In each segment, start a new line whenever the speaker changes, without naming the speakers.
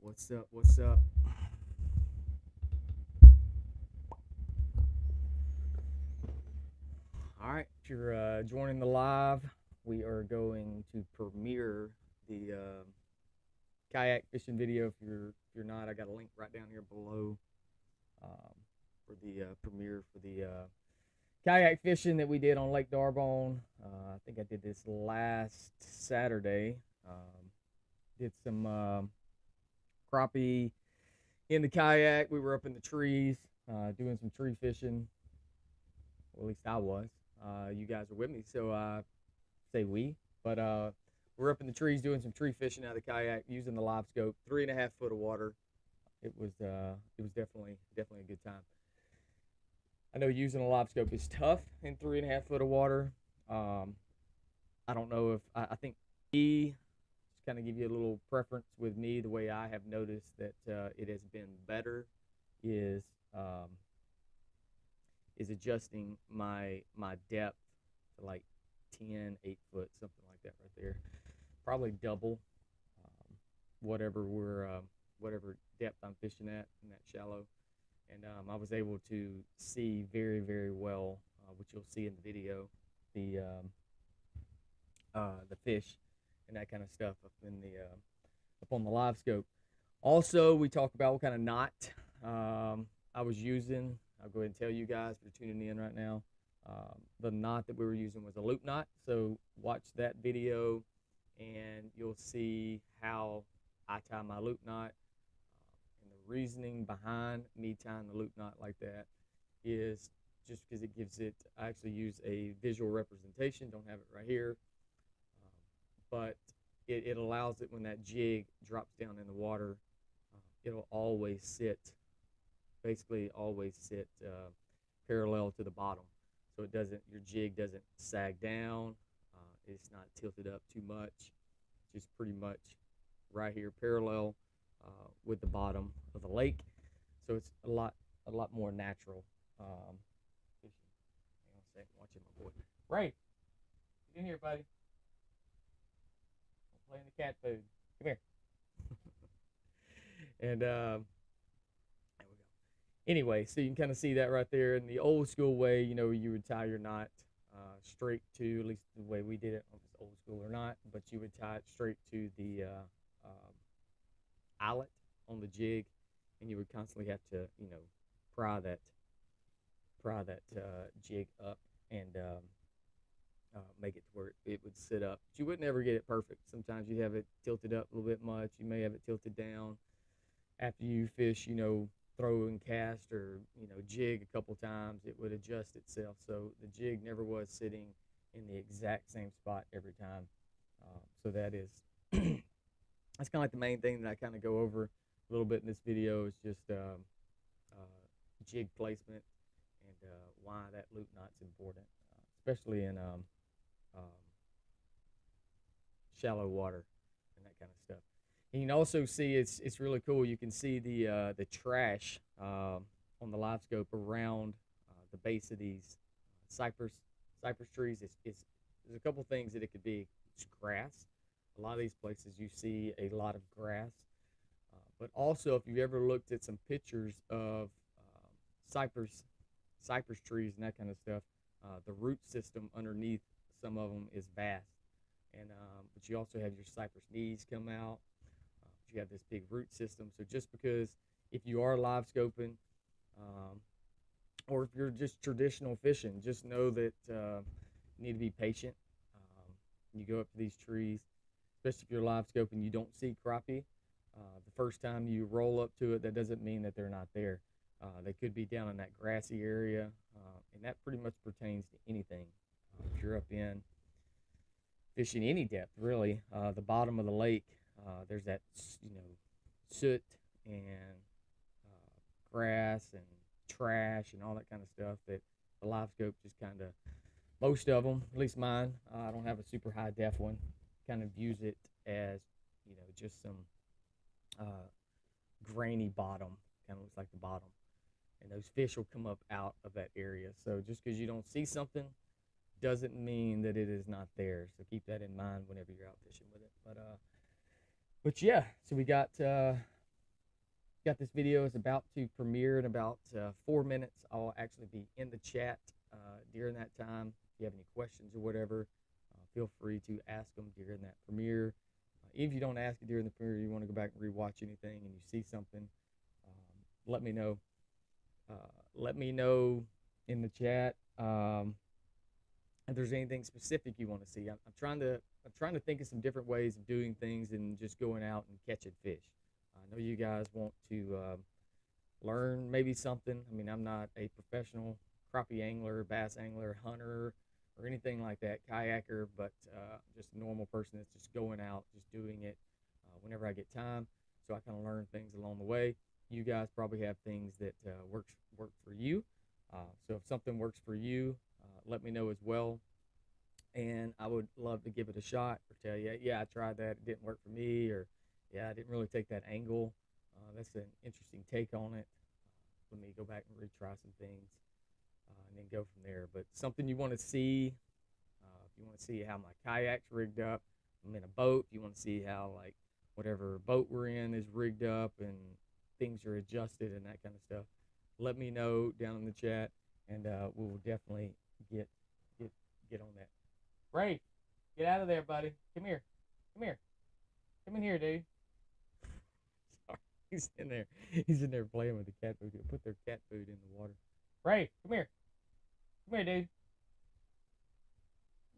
What's up? What's up? All right, if you're joining the live, we are going to premiere the kayak fishing video. If you're not, I got a link right down here below um, for the premiere for the kayak fishing that we did on Lake Darbone. I think I did this last Saturday. Did some crappie in the kayak. We were up in the trees doing some tree fishing. Well, at least I was. You guys were with me, so say we. But we're up in the trees doing some tree fishing out of the kayak using the live scope. 3.5 foot of water. It was definitely a good time. I know using a live scope is tough in 3.5 foot of water. I don't know if I think me, just kind of give you a little preference with me. The way I have noticed that it has been better is adjusting my depth to like 10, 8 foot, something like that right there. Probably double whatever depth I'm fishing at in that shallow. And I was able to see very, very well, which you'll see in the video, the fish and that kind of stuff up on the live scope. Also, we talk about what kind of knot I was using. I'll go ahead and tell you guys if you're tuning in right now. The knot that we were using was a loop knot. So watch that video and you'll see how I tie my loop knot. And the reasoning behind me tying the loop knot like that is just because it gives it, I actually use a visual representation, don't have it right here, but it allows it when that jig drops down in the water, it'll always sit, basically always sit parallel to the bottom. So it doesn't, your jig doesn't sag down, it's not tilted up too much, just pretty much right here parallel with the bottom of the lake. So it's a lot more natural fishing. Hang on a second, watching my boy. Ray, get in here, buddy. I'm playing the cat food. Come here. And there we go. Anyway, so you can kind of see that right there. In the old school way, you would tie your knot straight to, at least the way we did it, I don't know if it's old school or not, but you would tie it straight to the eyelet on the jig, and you would constantly have to, pry that jig up and make it to where it would sit up. But you would never get it perfect. Sometimes you'd have it tilted up a little bit much. You may have it tilted down. After you fish, throw and cast or, jig a couple times, it would adjust itself. So the jig never was sitting in the exact same spot every time. So that is, that's kind of like the main thing that I kind of go over a little bit in this video is just jig placement and why that loop knot's important, especially in shallow water and that kind of stuff. And you can also see it's really cool. You can see the trash on the live scope around the base of these cypress trees. There's a couple things that it could be. It's grass. A lot of these places you see a lot of grass. But also, if you've ever looked at some pictures of cypress trees and that kind of stuff, the root system underneath some of them is vast. And but you also have your cypress knees come out. You have this big root system. So just because if you are live scoping, or if you're just traditional fishing, just know that you need to be patient. You go up to these trees, especially if you're live scoping, you don't see crappie. The first time you roll up to it, that doesn't mean that they're not there. They could be down in that grassy area, and that pretty much pertains to anything. If you're up in fishing any depth, really, the bottom of the lake, there's that, soot and grass and trash and all that kind of stuff that the live scope just kind of, most of them, at least mine, I don't have a super high def one, kind of views it as, just some grainy bottom, kind of looks like the bottom, and those fish will come up out of that area. So just because you don't see something doesn't mean that it is not there. So keep that in mind whenever you're out fishing with it. But yeah, so we got got this video is about to premiere in about 4 minutes. I'll actually be in the chat during that time. If you have any questions or whatever, feel free to ask them during that premiere. If you don't ask it during the premiere, you want to go back and rewatch anything and you see something, let me know. Let me know in the chat if there's anything specific you want to see. I'm trying to think of some different ways of doing things than just going out and catching fish. I know you guys want to learn maybe something. I mean, I'm not a professional crappie angler, bass angler, hunter, or anything like that, kayaker, but just a normal person that's just going out, just doing it whenever I get time. So I kind of learn things along the way. You guys probably have things that work for you. So if something works for you, let me know as well. And I would love to give it a shot or tell you, yeah, I tried that, it didn't work for me, or yeah, I didn't really take that angle. That's an interesting take on it. Let me go back and retry some things and then go from there. But something you want to see, if you want to see how my kayak's rigged up, I'm in a boat, if you want to see how like whatever boat we're in is rigged up and things are adjusted and that kind of stuff, let me know down in the chat, and we will definitely get on that. Ray, get out of there, buddy. Come here. Come in here, dude. Sorry, he's in there playing with the cat food. He'll put their cat food in the water. Ray, come here, dude.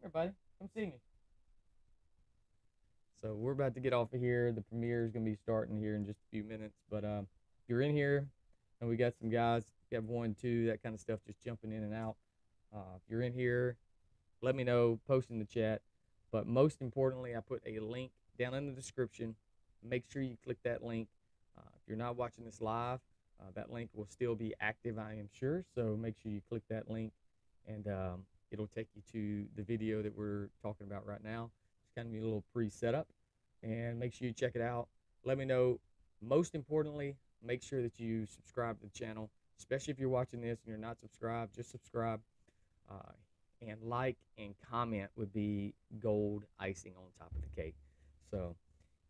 Come here, buddy. Come see me. So we're about to get off of here. The premiere is going to be starting here in just a few minutes. But if you're in here, and we got some guys, we have 1, 2, that kind of stuff, just jumping in and out. If you're in here, let me know, post in the chat. But most importantly, I put a link down in the description. Make sure you click that link. If you're not watching this live, that link will still be active, I am sure. So make sure you click that link, and it'll take you to the video that we're talking about right now. It's kind of a little pre-setup, and make sure you check it out. Let me know. Most importantly, make sure that you subscribe to the channel, especially if you're watching this and you're not subscribed. Just subscribe, and like and comment would be gold icing on top of the cake. So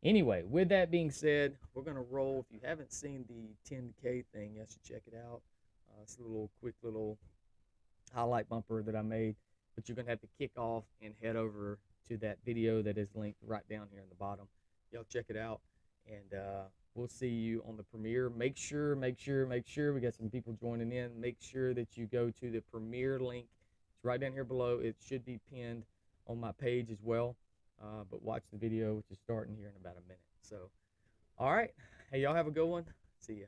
anyway, with that being said, we're going to roll. If you haven't seen the 10K thing, you should check it out. It's a quick little highlight bumper that I made, but you're going to have to kick off and head over to that video that is linked right down here in the bottom. Y'all check it out, and we'll see you on the premiere. Make sure, we got some people joining in. Make sure that you go to the premiere link. It's right down here below. It should be pinned on my page as well. But watch the video, which is starting here in about a minute. So, all right. Hey, y'all have a good one. See ya.